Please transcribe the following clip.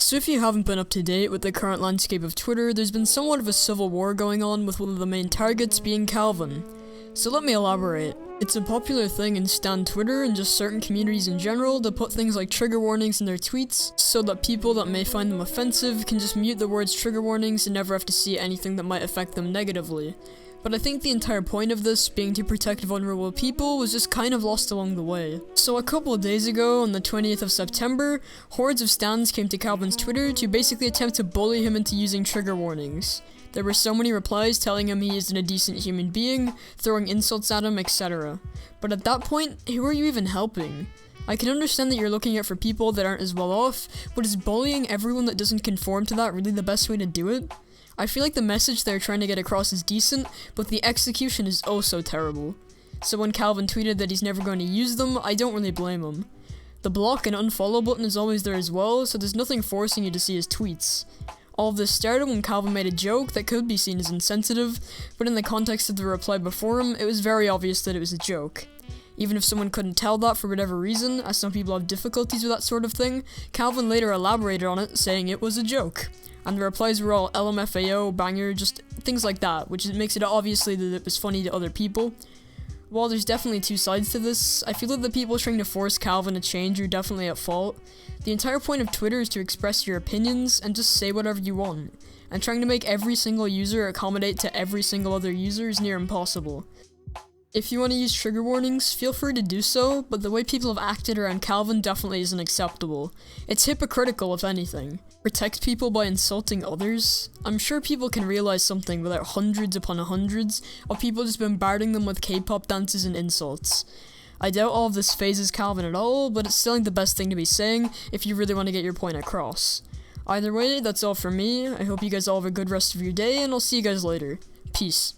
So if you haven't been up to date with the current landscape of Twitter, there's been somewhat of a civil war going on with one of the main targets being Calvin. So let me elaborate. It's a popular thing in stan Twitter and just certain communities in general to put things like trigger warnings in their tweets so that people that may find them offensive can just mute the words trigger warnings and never have to see anything that might affect them negatively. But I think the entire point of this, being to protect vulnerable people, was just kind of lost along the way. So a couple of days ago, on the 20th of September, hordes of stans came to Calvin's Twitter to basically attempt to bully him into using trigger warnings. There were so many replies telling him he isn't a decent human being, throwing insults at him, etc. But at that point, who are you even helping? I can understand that you're looking out for people that aren't as well off, but is bullying everyone that doesn't conform to that really the best way to do it? I feel like the message they're trying to get across is decent, but the execution is oh so terrible. So when Calvin tweeted that he's never going to use them, I don't really blame him. The block and unfollow button is always there as well, so there's nothing forcing you to see his tweets. All of this started when Calvin made a joke that could be seen as insensitive, but in the context of the reply before him, it was very obvious that it was a joke. Even if someone couldn't tell that for whatever reason, as some people have difficulties with that sort of thing, Calvin later elaborated on it, saying it was a joke. And the replies were all LMFAO, banger, just things like that, which makes it obviously that it was funny to other people. While there's definitely two sides to this, I feel that the people trying to force Calvin to change are definitely at fault. The entire point of Twitter is to express your opinions and just say whatever you want, and trying to make every single user accommodate to every single other user is near impossible. If you want to use trigger warnings, feel free to do so, but the way people have acted around Calvin definitely isn't acceptable. It's hypocritical, if anything. Protect people by insulting others? I'm sure people can realize something without hundreds upon hundreds of people just bombarding them with K-pop dances and insults. I doubt all of this phases Calvin at all, but it's still like the best thing to be saying if you really want to get your point across. Either way, that's all from me. I hope you guys all have a good rest of your day, and I'll see you guys later. Peace.